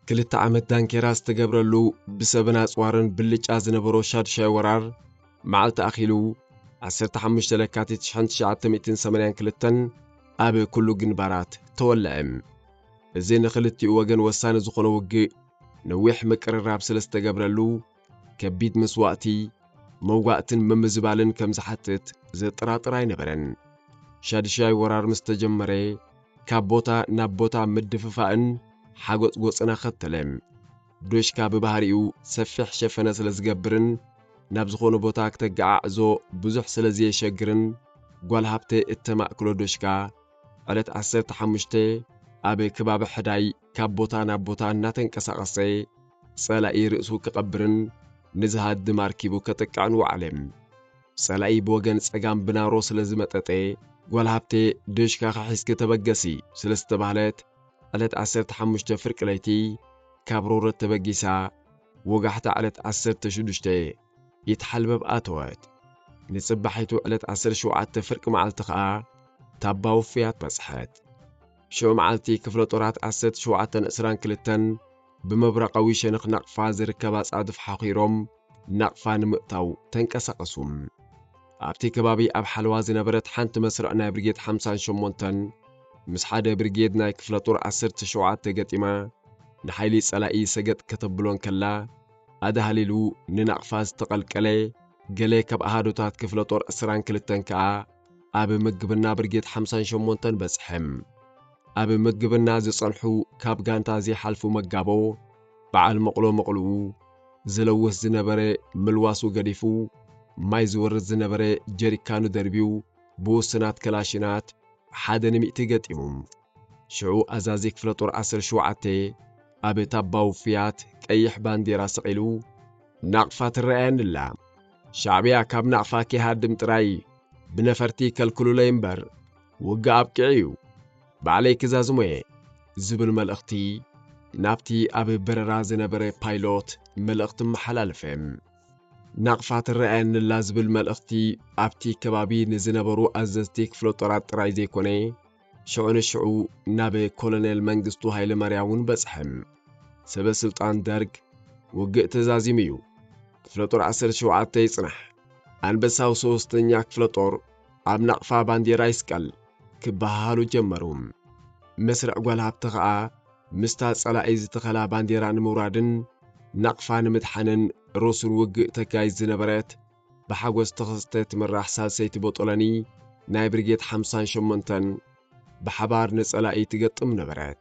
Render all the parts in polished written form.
ክልተ ዓመት ዳንኬራ ዝተገብረሉ ብሰብና ጽዋርን ብልጫ ዝነበሮ ሻድሻይ ወራር መዓልቲ ኣኺሉ 15 ለካቲት 1982 ኣብ ኩሉ ግንባራት ተወልዐ። እዚ ንኽልቲኡ ወገን ወሳኒ ዝኾነ ውግእ ነዊሕ ምቅርራብ ስለ ዝተገብረሉ ከቢድ መስዋእቲ መዋእትን ምምዝባልን ከም ዝሓትት ዘጠራጥር ኣይነበረን። ሻድሻይ ወራር ምስ ተጀመረ ካብ ቦታ ናብ ቦታ ምድፍፋእን ሓጎጽ ጎጽና ኸተለ። ዶሽካ ብባህሪኡ ሰፊሕ ሸፈነ ስለ ዝገብርን ናብ ዝኾነ ቦታ ክተገዓዕዞ ብዙሕ ስለ ዘየሸግርን ጓል ሃብተ እተማእክሎ ዶሽካ ዕለት 15 ኣብ ከባቢ ሕዳይ ካብ ቦታ ናብ ቦታ እናተንቀሳቐሰ ጸላኢ ርእሱ ክቐብርን ንዝሃድ ማርኪቡ ከጠቃዕን ወዓለም። ጸላኢ ብወገን ጸጋም ብናሮ ስለ ዝመጠጠ ጓል ሃብተ ዶሽካ ኻሒስክ ተበገሲ ስለ ዝተባህለት ዕለት 15 ፍርቂ ለይቲ ካብ ሮረት ተበጊሳ ወጋሕታ ዕለት 16 ይትሓልበብ ኣተወት። ንጽባሒቱ ዕለት 17 ፍርቂ መዓልቲ ኸዓ ታባው ፍያት በጽሐት። ሽዑ መዓልቲ ክፍለ ጦራት 1722 ብመብራቃዊ ሸነኽ ናቕፋ ዝርከባ ጻድፍ ሓኺሮም ናቕፋ ንምእታው ተንቀሳቐሱ። ኣብቲ ከባቢ ኣብ ሓለዋ ዝነበረት ሓንቲ መስርዕ ናይ ብርጌድ 58 ምስ ሓደ ብርጌድ ናይ ክፍለ ጦር 17 ገጢማ ንሓይሊ ጸላኢ ሰገጥ ከተብሎን ከላ ኣዳሃሊሉ ንናቕፋ ዝተቐልቀለ ገለ ካብ ኣሃዶታት ክፍለ ጦር 22 ከዓ ኣብ ምግብና ብርጌድ 58 በጽሐም። ኣብ ምግብና ዝጸንሑ ካብ ጋንታ ዘይሓልፉ መጋቦ በዓል መቕሎ መቕልኡ ዝለውስ ዝነበረ ምልዋሱ ገዲፉ ማይ ዝወርድ ዝነበረ ጀሪካኑ ደርቢው ብውስናት ከላሽናት ሓደ ንምእቲ ገጢሙ። ሽዑ ኣዛዚ ክፍለ ጦር 17 ኣብ ታባው ፍያት ቀይሕ ባንዴራ ሰቒሉ ናቕፋ ትረአየንላ፣ ሻዕብያ ካብ ናቕፋ ከይሃድም ጥራይ ብነፈርቲ ከልክሉለይ እምበር ውግእ ኣብቂዕ እዩ ባዕለይ ክዛዝሞ እየ ዝብል መልእኽቲ ናብቲ ኣብ በረራ ዝነበረ ፓይሎት መልእኽቲ መሓላለፈ። ናቕፋ ትረአየንላ ዝብል መልእኽቲ ኣብቲ ከባቢ ንዝነበሩ ኣዘዝቲ ክፍለ ጦራት ጥራይ ዘይኮነ ሽዑ ንሽዑ ናብ ኮሎኔል መንግስቱ ሃይለ ማርያምን በጽሐም። ሰበ ስልጣን ደርግ ውግእ ተዛዚም እዩ፣ ክፍለ ጦር 17 ይጽናሕ፣ አንበሳው 3ኛ ክፍለ ጦር ኣብ ናቕፋ ባንዴራ ይስቀል ክበሃሉ ጀመሩ። መስርዕ ጓል ሃብተ ኸዓ ምስታ ጸላኢ ዝተኸላ ባንዴራ ንምውራድን ናቕፋ ንምድሓንን ሮሱን ውግእ ተጋይ ዝነበረት ብሓጎስ ተኸስተ ትምራሕ ሳልሰይቲ ቦጦለኒ ናይ ብርጌድ 58 ብሓባር ንጸላኢ ትገጥም ነበረት።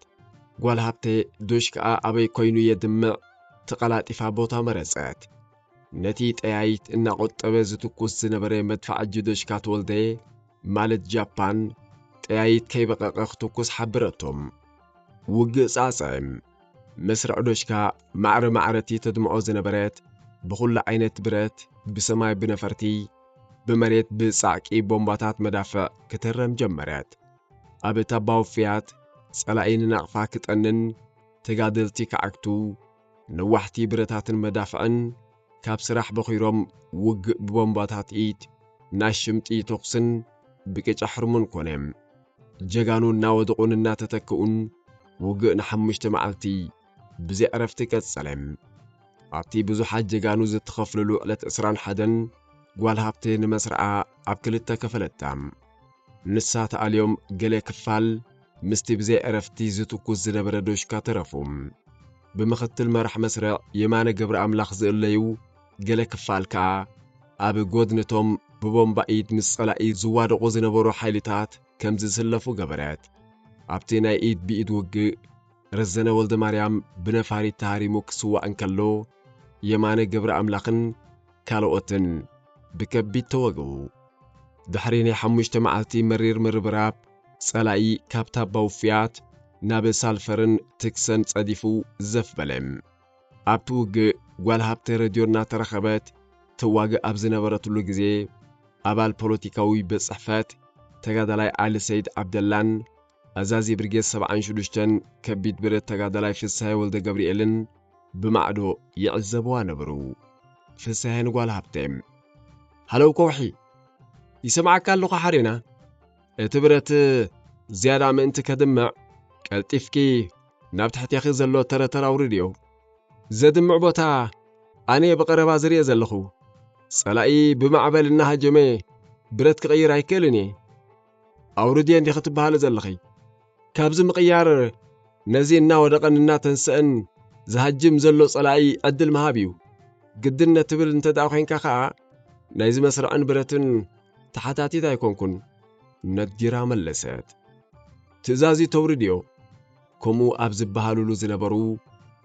ጓል ሃብተ ዶሽካ ኣበይ ኮይኑ የድምዕ ተቐላጢፋ ቦታ መረጸት። ነቲ ጠያይት እናቖጠበ ዝትኩስ ዝነበረ መድፋዕ እጅ ዶሽካ ተወልደ ማለት ጃፓን ጠያይት ከይበቐቐ ክትኩስ ሓብረቶም። ውግእ ጻጸም መስርዕ ዶሽካ ማዕረ ማዕረቲ ተድምዖ ዝነበረት ብኹሉ ዓይነት ብረት ብሰማይ ብነፈርቲ ብመሬት ብጻዕቂ ቦምባታት መዳፍዕ ክትረም ጀመረት። ኣብ ታባው ፍያት ጸላኢ ንናቕፋ ክጠንን ተጋደልቲ ከዓግቱ ነዋሕቲ ብረታትን መዳፍዕን ካብ ስራሕ በኺሮም ውግእ ብቦምባታት ኢድ ናይ ሽምጢ ተኹስን ብቅጫ ሕርሙን ኮነም። ጀጋኑ እናወድቑን እናተተክኡን ውግእ ን5 መዓልቲ ብዘይ ዕረፍቲ ቀጸለም። ኣብቲ ብዙሓት ጀጋኑ ዝተኸፍልሉ ዕለት 21 ጓል ሃብተ ንመስርዓ ኣብ ክልተ ከፈለታ። ንሳ ተኣልዮም ገለ ክፋል ምስቲ ብዘይ ዕረፍቲ ዝትኩስ ዝነበረ ዶሽካ ተረፉ። ብምኽትል መራሕ መስርዕ የማነ ገብረ ኣምላኽ ዝእለዩ ገለ ክፋል ከዓ ኣብ ጎድነቶም ብቦምባ ኢድ ምስ ጸላኢ ዝዋደቑ ዝነበሩ ሓይልታት ከም ዝስለፉ ገበረት። ኣብቲ ናይ ኢድ ብኢድ ውግእ ረዘነ ወልደ ማርያም ብነፋሪት ተሃሪሙ ክስዋዕ እንከሎ የማነ ገብረ ኣምላኽን ካልኦትን ብከቢድ ተወግኡ። ድሕሪ ናይ 5 መዓልቲ መሪር ምርብራብ ጸላኢ ካብ ታባው ፍያት ናብ ሳልፈርን ትክሰን ጸዲፉ ዘፍበለም። ኣብቲ ውግእ ጓል ሃብተ ሬድዮ እናተረኸበት ትዋግእ ኣብ ዝነበረትሉ ግዜ ኣባል ፖለቲካዊ በጽሕፈት ተጋዳላይ ኣሊ ሰይድ ዓብደላን ኣዛዚ ብርጌድ 76 ከቢድ ብረት ተጋዳላይ ፍስሐ ወልደ ገብርኤልን ብማዕዶ ይዕዘብዋ ነበሩ። ፍስሐን ጓል ሃብተም ሃለው ኮውሒ ይሰማዓካ ኣለኹ ሓሪና እቲ ብረት ዝያዳ ምእንቲ ከድምዕ ቀልጢፍኪ نابتحت يا خزلو ترى وريديو زاد معبوتا أنا بقربا زريه زلخو صلاقي بمعبل إنها جمي برت غير هيكلني أوردي عندي خطب بحال زلخي كابز مقيار نزينا ودقننا تنسأن زهجم زلو صلاقي عدل مهابيو قدنا تبل انت داوخين كاخا نايز مسرعن برتن تحتاتي تايكونكن ندجرا ملسات تزازي تورديو كمو أبز بحالولو زنبرو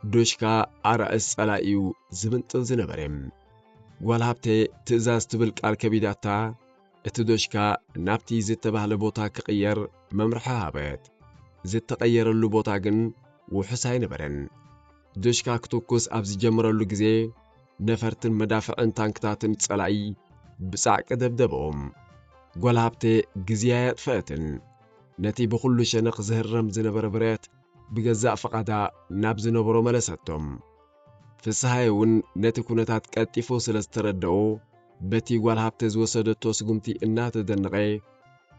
دوشكا أرأس صلاقيو زبنطل زنبرم والهابتي تزاز تبل قال كبيداتا اتدوشكا نابتي زيت تبهل بوتا كقير ممرحة هابت زيت تقير اللو بوتا جن وحساي نبرن دوشكا كتوكوس أبز جمر اللو جزي نفرتن مدافعن تانكتاتن تصلاقي بسعك دبدبهم والهابتي جزيات فاتن نتي بخلو شنق زهرم زنبر برات بجزاء فقدا نابز نبرو ملساتهم فسهايون نتي كونتات كاتيفو سلستردو بتي والهابتي زوسدتو سقمتي إنات دنقي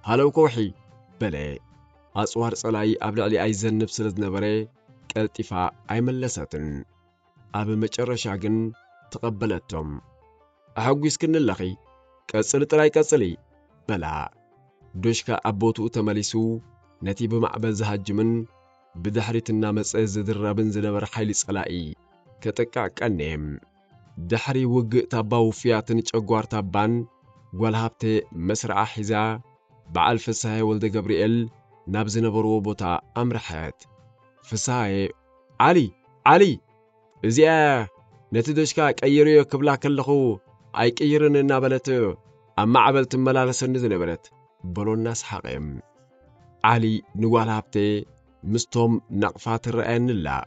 هلو كوحي بلي أصوار صلاي أبلعلي أي زنب سلز نبري كالتفا أي ملساتن أب مجرشا جن تقبلتهم أحقويس كن اللخي كسل تراي كسلي بلا دوشكا أبوتو تماليسو نتي بمعبل زهاجمن بدحريتنا مسعز درابن زنبر حيلي صلاي كتكا كنيم دحري وق تاباو فياتن چقوار تابان والهابتي مسرع حزا بعال فساي ولد جبريل نابز نبرو بوتا أمرحات فساي علي إزيا نتدوشكا كأيريو كبلا كلخو أي كيرن النابلتو أما عبلت ملالسن زنبرت بلو الناس حقيم علي نوالهابتي مستهم نقفات الرئين الله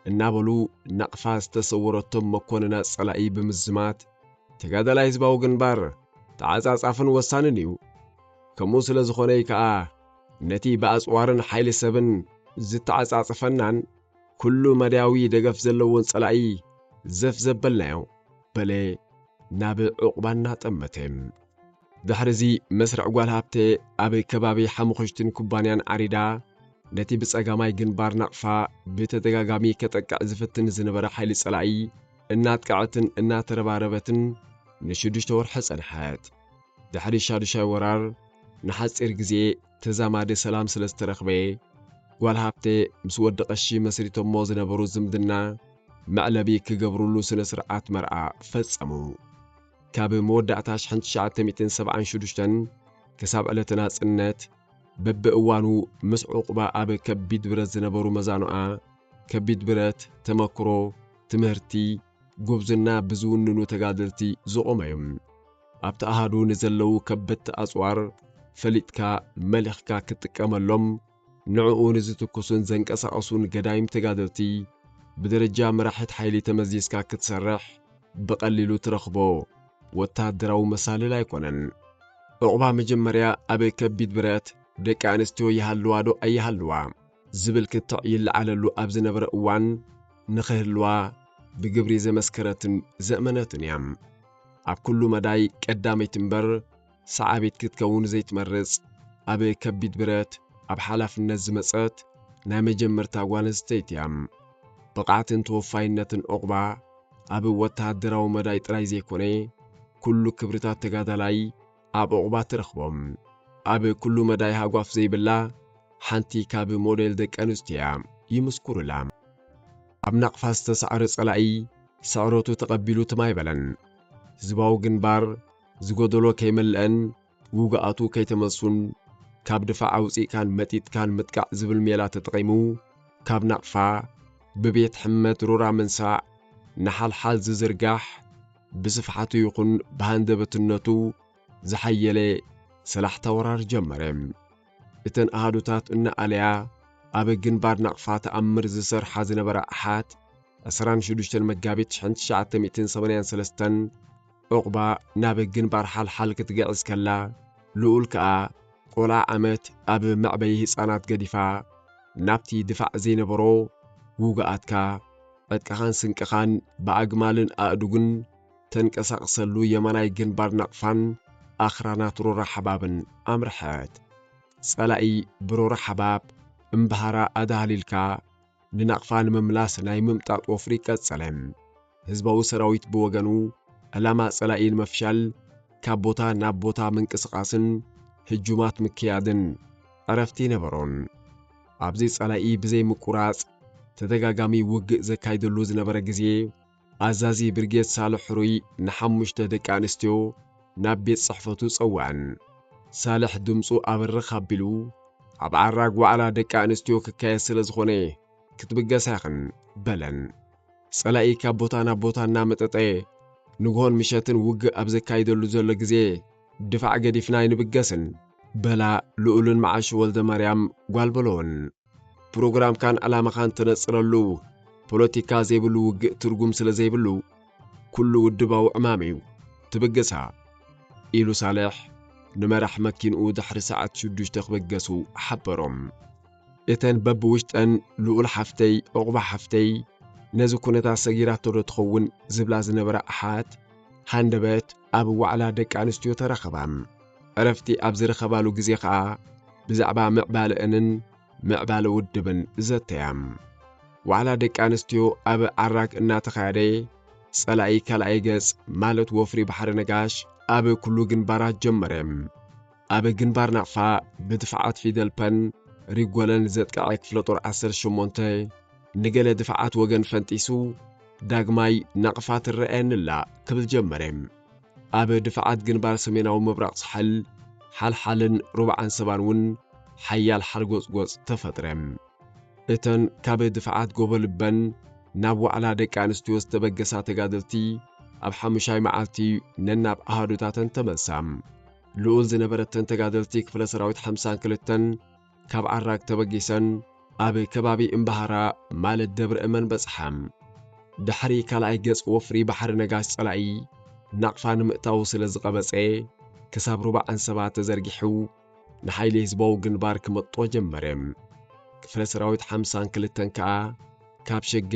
النابلو نقفاز تصورتهم مكوننا صلاقي بمزمات تقادل عزباو جنبار تعزاز عفن وساننيو كموس لزخوني كآ نتي بأسوارن حيل سبن زت عزاز فنان كل مداوي دقف زلوون صلاقي زف زبلنايو بلي ناب عقبانا تمتهم دحرزي مسرع والهابتي أبي كبابي حمخشتن كوبانيان عريدا نتي بصقاماي جنبار نقفا بتدغاغامي كتقع زفتن زنبره حيلي صلاعي እናት قعتن እናት ረባረበትን ንሽዱሽተ ወርሐ ጸንሐት ድሕሪ ሻድሻይ ወራር ንሓጺር ግዜ ተዛማደ ሰላም ስለዝተረኽበ ጓልሃብቴ ምስ ወደቐሺ መስሪቶሞ ዝነበሩ ዝምድና መዕለቢ ክገብሩሉ ስነ ስርዓት መርዓ ፈጸሙ ካብ መወዳእታ 1976 ክሳብ ዕለተ ናጽነት በብእዋኑ ምስ ዕቁባ ኣብ ከቢድ ብረት ዝነበሩ መዛኑኣ ከቢድ ብረት ተመክሮ ትምህርቲ ጉብዝና ብዙውንኑ ተጋደልቲ ዝቆመዮም ኣብቲ ኣሃዱ ንዘለዉ ከበድቲ ኣጽዋር ፈሊጥካ መልኽካ ክትጥቀመሎም ንዕኡ ንዝትኩሱን ዘንቀሳቐሱን ገዳይም ተጋደልቲ ብደረጃ መራሕት ሓይሊ ተመዚስካ ክትሰርሕ ብቐሊሉ ትረኽቦ ወታደራዊ መሳልል ኣይኮነን ዕቁባ መጀመርያ ኣብ ከቢድ ብረት ደቂ ኣንስትዮ ይሃልዋ ዶ ኣይሃልዋ ዝብል ክትዕ ይለዓለሉ ኣብ ዝነበረ እዋን ንኽህልዋ ብግብሪ ዘመስከረትን ዘእመነትን እያም ኣብ ኩሉ መዳይ ቀዳመይት እምበር ሰዓቤት ክትከውን ዘይትመርጽ ኣብ ከቢድ ብረት ኣብ ሓላፍነት ዝመጸት ናይ መጀመርታ ጓል ኣንስተይቲ እያም ብቕዓትን ተወፋይነትን ዕቁባ ኣብ ወታደራዊ መዳይ ጥራይ ዘይኮነ ኩሉ ክብርታት ተጋዳላይ ኣብ ዕቁባ ትረኽቦም ኣብ ኩሉ መዳይ ሃጓፍ ዘይብላ ሓንቲ ካብ ሞዴል ደቂ ኣንስትዮ ይምስኩሩላ ኣብ ናቕፋ ዝተሰዓረ ጸላኢ ሰዕሮቱ ተቐቢሉ ትማይበለን ህዝባዊ ግንባር ዝጎደሎ ከይመልአን ውግኣቱ ከይተመሱን ካብ ድፋዕ ኣውፂእካን መጢጥካን ምጥቃዕ ዝብል ሜላ ተጠቒሙ ካብ ናቕፋ ብቤት ሕመት ሩራ ምንሳዕ ንሓልሓል ዝዝርጋሕ ብስፍሓቱ ይኹን ብሃንደበትነቱ ዝሓየለ ሰላሕታ ወራር ጀመረ እተን ኣሃዱታት እናኣለያ ኣብ ግንባር ናቕፋ ተኣምር ዝሰርሓ ዝነበረ ኣሓት 16 መጋቢት 1983 ዕቁባ ናብ ግንባር ሓልሓል ክትገዕዝ ከላ ልኡል ከኣ ቆልዓ ዓመት ኣብ መዕበይ ህፃናት ገዲፋ ናብቲ ድፋዕ ዘይነበሮ ውግኣትካ ዕጥቃኻን ስንቅኻን ብኣግማልን ኣእዱግን ተንቀሳቕሰሉ የማናይ ግንባር ናቕፋን ኣኽራናት ሮራ ሓባብን ኣምርሐት ጸላኢ ብሮራ ሓባብ እምባሃራ ኣዳህሊልካ ንናቕፋን መምላስ ናይ ምምጣጥ ወፍሪ ቀጸለም ህዝባዊ ሰራዊት ብወገኑ ዕላማ ጸላኢን መፍሻል ካብ ቦታ ናብ ቦታ ምንቅስቓስን ህጁማት ምክያድን ዕረፍቲ ነበሮን ኣብዚ ጸላኢ ብዘይ ምቁራጽ ተደጋጋሚ ውግእ ዘካይደሉ ዝነበረ ግዜ ኣዛዚ ብርጌድ ሳልሕ ሕሩይ ንሓሙሽተ ደቂ ኣንስትዮ ናብ ቤት ጽሕፈቱ ጸዋዕን ሳልሕ ድምፁ ኣብርኽ ኣቢሉ ኣብ ዓራግ ዋዕላ ደቂ ኣንስትዮ ክካየድ ስለ ዝኾነ ክትብገሳ ይኽን በለን ጸላኢ ካብ ቦታ ናብ ቦታ እናመጠጠ ንግሆን ምሸትን ውግእ ኣብ ዘካይደሉ ዘሎ ግዜ ድፋዕ ገዲፍና ይንብገስን በላ ልኡልን መዓሽ ወልደ ማርያም ጓልበሎን ፕሮግራም ካን ዓላማኻን ተነጽረሉ ፖለቲካ ዘይብሉ ውግእ ትርጉም ስለ ዘይብሉ ኩሉ ውድባዊ ዕማሚው ትብገሳ ኢሉ ሳልሕ ንመራሕ መኪንኡ ድሕሪ ሰዓት 6 ክበገሱ ሓበሮም እተን በብ ውሽጠን ልኡል ሓፍተይ ዕቑባ ሓፍተይ ነዚ ኩነታት ሰጊራቶ ዶ ትኸውን ዝብላ ዝነበረ ኣሓት ሃንደበት ኣብ ዋዕላ ደቂ ኣንስትዮ ተረኸባም ዕረፍቲ ኣብ ዝረኸባሉ ግዜ ከዓ ብዛዕባ ምዕባለአንን ምዕባለ ውድብን ዘተያም ዋዕላ ደቂ ኣንስትዮ ኣብ ዓራግ እናተኻየደ ጸላኢ ካልኣይ ገጽ ማለት ወፍሪ ባሕሪ ነጋሽ ኣብ ኩሉ ግንባራት ጀመረም ኣብ ግንባር ናቕፋ ብድፍዓት ፊደል ፐን ሪጎለን ዘጥቃዐ ክፍለ ጦር 18 ንገለ ድፍዓት ወገን ፈንጢሱ ዳግማይ ናቕፋ ትረአየንላ ክብል ጀመረም ኣብ ድፍዓት ግንባር ሰሜናዊ ምብራቕ ሳሕል ሓልሓልን ሩብዓን ሰባን ውን ሓያል ሓርጎጽጎጽ ተፈጥረም እተን ካብ ድፍዓት ጎበልበን ናብ ዋዕላ ደቂ ኣንስትዮ ዝተበገሳ ተጋደልቲ ኣብ ሓሙሻይ መዓልቲ ነናብ ኣሃዱታተን ተመሳም ልኡል ዝነበረተን ተጋደልቲ ክፍለ ሰራዊት 52 ካብ ዓራግ ተበጊሰን ኣብ ከባቢ እምባሃራ ማለት ደብረ እመን በጽሓም ድሕሪ ካልኣይ ገጽ ወፍሪ ባሕሪ ነጋሽ ጸላኢ ናቕፋ ንምእታው ስለ ዝቐበጸ ክሳብ ሩብዓን ሰባት ተዘርጊሑ ንሓይሊ ህዝባዊ ግንባር ክመጦ ጀመረም ክፍለ ሰራዊት 52 ከዓ ካብ ሸገ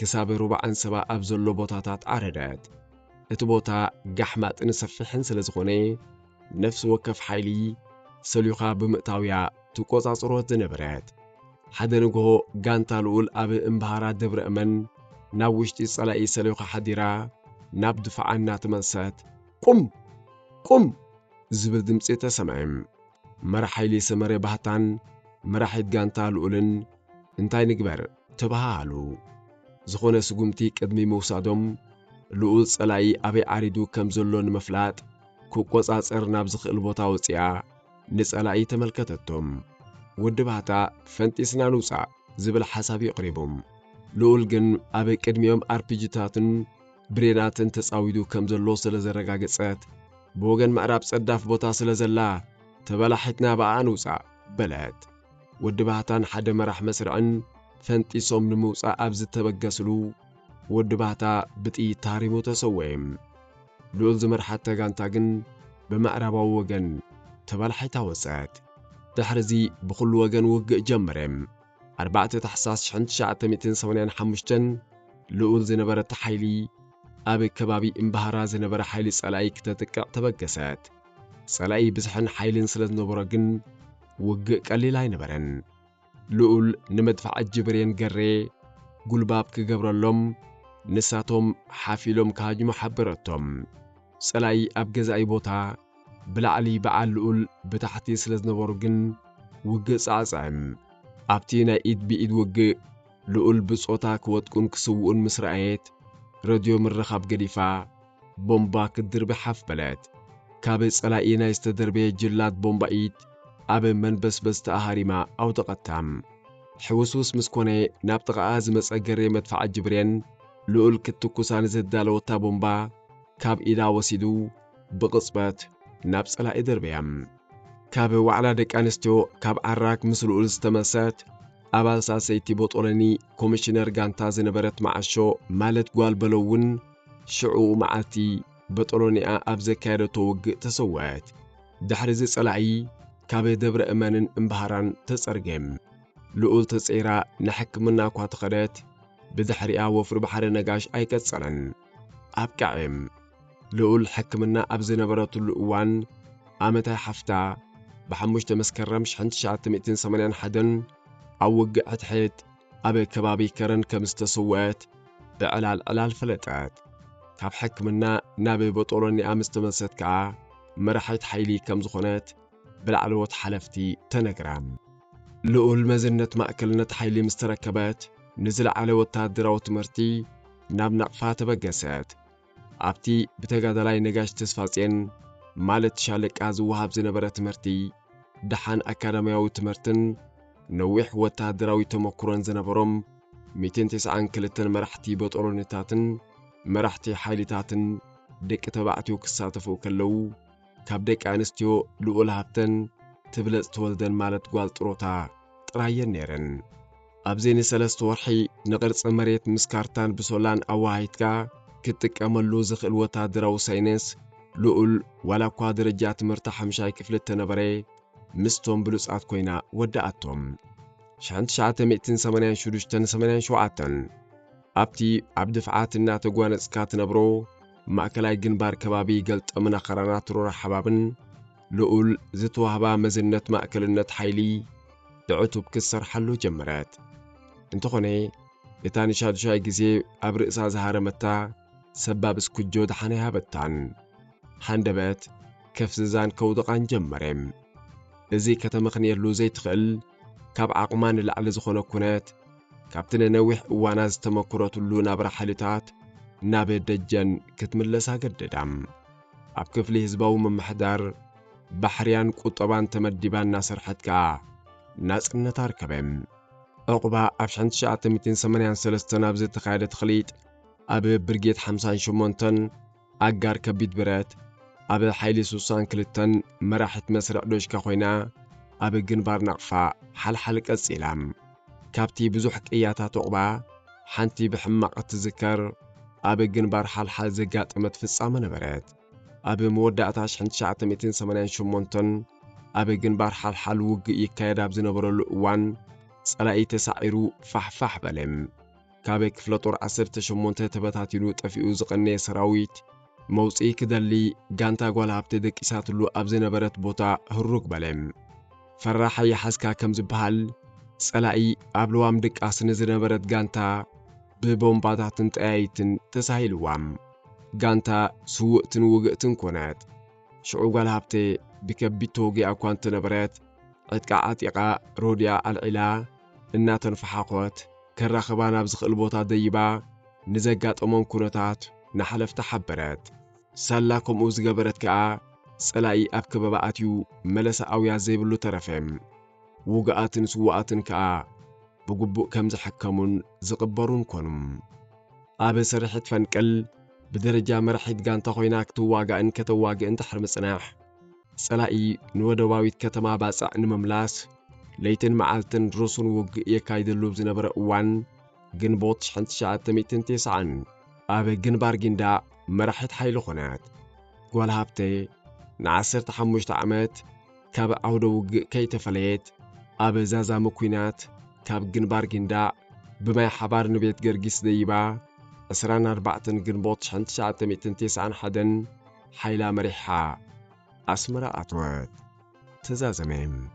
ክሳብ ሩብዓን ሰባ ኣብ ዘሎ ቦታታት ዓረደት እቲ ቦታ ጋሕማጥን ሰፊሕን ስለ ዝኾነ ነፍሲ ወከፍ ሓይሊ ሰልዩኻ ብምእታውያ ትቆጻጽሮ ዝነበረት ሓደ ንግሆ ጋንታ ልኡል ኣብ እምባሃራ ደብረ እመን ናብ ውሽጢ ጸላኢ ሰልዩኻ ሓዲራ ናብ ድፍዓና ተመሰት ቁም ዝብል ድምፂ ተሰምዐም መራሕ ሓይሊ ሰመረ ባህታን መራሒት ጋንታ ልኡልን እንታይ ንግበር ተባሃሉ ዝኾነ ስጉምቲ ቅድሚ ምውሳዶም ልኡል ጸላኢ ኣበይ ዓሪዱ ከም ዘሎ ንምፍላጥ ክቆጻጸር ናብ ዝኽእል ቦታ ወፂያ ንጸላኢ ተመልከተቶም ወዲ ባህታ ፈንጢስና ንውፃእ ዝብል ሓሳብ ይቕሪቦም ልኡል ግን ኣብ ቅድሚኦም ኣርፒጂታትን ብሬናትን ተጻዊዱ ከም ዘሎ ስለ ዘረጋገጸት ብወገን ምዕራብ ጸዳፍ ቦታ ስለ ዘላ ተበላሒትና በኣ ንውፃእ በለት ወዲ ባህታን ሓደ መራሕ መስርዕን ፈንጢሶም ንምውፃእ ኣብ ዝተበገስሉ ወዲ ባህታ ብጥይት ታሪሙ ተሰወየም ልኡል ዝመርሓት ጋንታ ግን ብምዕራባዊ ወገን ተበላሒታ ወፀት ድሕሪዚ ብኩሉ ወገን ውግእ ጀመረም 4 ታሕሳስ 1985 ልኡል ዝነበረት ሓይሊ ኣብ ከባቢ እምባሃራ ዝነበረ ሓይሊ ጸላኢ ክተጥቅዕ ተበገሰት ጸላኢ ብዝሕን ሓይልን ስለ ዝነበረ ግን ውግእ ቀሊል ኣይነበረን ልኡል ንመድፋዕ ጅብሬን ገሬ ጉልባብ ክገብረሎም ንሳቶም ሓፊሎም ካጅሙ ሓበረቶም ጸላኢ ኣብ ገዛኢ ቦታ ብላዕሊ በዓል ልኡል ብታሕቲ ስለ ዝነበሩ ግን ውግእ ጻዕጻዕም ኣብቲ ናይ ኢድ ብኢድ ውግእ ልኡል ብጾታ ክወጥቁን ክስውኡን ምስ ረኣየት ሬድዮ ምርኻብ ገዲፋ ቦምባ ክድርቢ ሓፍበለት ካብ ጸላኢ ናይ ዝተደርበየ ጅላት ቦምባ ኢድ ኣብ መንበስበስ ተኣሃሪማ ኣውደቐታም ሕውስውስ ምስ ኮነ ናብ ጥቓኣ ዝመጸ ገሬ መድፋዕ ጅብሬን ልኡል ክትኩሳን ዘዳለወታ ቦምባ ካብ ኢዳ ወሲዱ ብቕጽበት ናብ ጸላኢ ደርበያም ካብ ዋዕላ ደቂ ኣንስትዮ ካብ ዓራክ ምስ ልኡል ዝተመሰት ኣባል ሳሰይቲ ቦጦለኒ ኮሚሽነር ጋንታ ዝነበረት መዓሾ ማለት ጓልበሎውን ሽዑ መዓልቲ በጦሎኒኣ ኣብ ዘካየደቶ ውግእ ተሰወት ድሕሪ ጸላኢ ካብ ደብረ እመንን እምባሃራን ተጸርገም ልኡል ተጸይራ ንሕክምና እኳ ተኸደት ብድሕሪኣ ወፍሪ ባሕሪ ነጋሽ ኣይቀጸለን ኣብቃዕም ልኡል ሕክምና ኣብ ዝነበረትሉ እዋን ዓመታይ ሓፍታ ብ5 መስከረም 1981 ኣብ ውግእ ሕትሕት أبي كبابي كرن كمستسوات بعلال فلتات كاب حكمنا نابي بطولني أمس تمسد كعا مرحيت حيلي كم زخونات بالعلوات حلفتي تنقرام لقول مزنة مأكلنة حيلي مستركبات نزل على وتادرة وتمرتي ناب نقفات بقسات عبتي بتقادلاي نقاش تسفاسين مالت شالك آزو وهاب زنبرة تمرتي دحان أكاديمياوي تمرتن نويح وتادراوي تمكرون زنبرم 292 مرحتي بطولنتاتن مرحتي حايلتاتن ديك تبعتيو كساتفو كلو كاب ديك آنستيو لقول هابتن تبلز تولدن مالت قوال طروتا طرايين نيرن أبزيني سلست ورحي نقرص مريت مسكارتان بسولان أواهيتكا كتك أملو زخل وتادراو ساينس لقول ولا قادرجات مرتاح مشاي كفلت تنبري مستون بلوسات كوينا ودأتهم شانت شعات 288 أبتي عبد فعاتنا تقوان اسكات نبرو مأكلاي جنبار كبابي قلت أمنا خرانات رو حبابن لقول زتوهبا مزنة مأكلنة حيلي دعوتو بكسر حلو جمرات انتخوني لتاني شاد شاي جزي أبرئسا زهارة متا سباب اسكجو دحانيها بتان حاندبات كف زان كودقان جمريم ازي كتمخني اللو زي تخل كاب عقمان اللي زخونة كونات كابتن نويح واناز تمكرات اللو نابر حالتات نابر دجان كتملسا قددام أب كفلي هزباو من محدار بحريان قطبان تمدبان ناصر حدكا ناس النتار كبم عقبا أبشانت شعات 283 أبزي تخايدة خليط أبي برقيت 58 أقار كبيت برات أبي حيلي سوسان كلتن مراحت مسرع دوش كخوينا أبي جنبار نقفا حلق السلام كابتي بزوحك إياتات عقبا حانتي بحماق تذكر أبي جنبار حال زقات متفصة من برات أبي مودعتاش حنت شعات 288 أبي جنبار حال وق يكايد أبزنبرو الأوان صلاقي تسعيرو فحفح بلم كابك فلطور 18 تبتاتينو تفيو زقني سراويت موصي كدلي غانتا غولابت دقيساتلو أبزنبرت بوتا هروك بلم فراحي حسكا كم زبحال صلاقي أبلوام دق أسن زنبرت غانتا ببومباتاتن تأيتن تسايلوام غانتا سوقتن وقتن كونات شعو غالهابتي بكبيتوغي أكوان تنبرات عدقاعات إقا روديا العلا إناتن فحاقوت كراخبانا بزخل بوتا ديبا نزقات أمون كونتات نحلف تحبرات سالاكم أوز قبرت كا سلاي أبك بباعتيو ملسا أويا زيبلو ترفهم وقاتن سوقاتن كا بقبوء كمز حكمون زقبرون كونم أبي سرحت فنكل بدرجة مرحيت قانتا خويناك تواقع إن كتواقع إن تحرم صناح سلاقي نودواويت كتما باسع نمملاس ليتن معالتن رسون وق يكايد اللوب زنبر اوان جنبوت شحنت شعات 209 أبي جنبار جندا مرحيت حيلو خونات قوال هابتي نعسرت حموشت عمات كاب عودو وق كي تفليت أبي زازا مكوينات كاب جنبار جندا بما حبار نبيت جرقس ديبا أسران 4 جنبوت شحنت شعات 291 حيلا مريحا أسمر أطوات تزازمين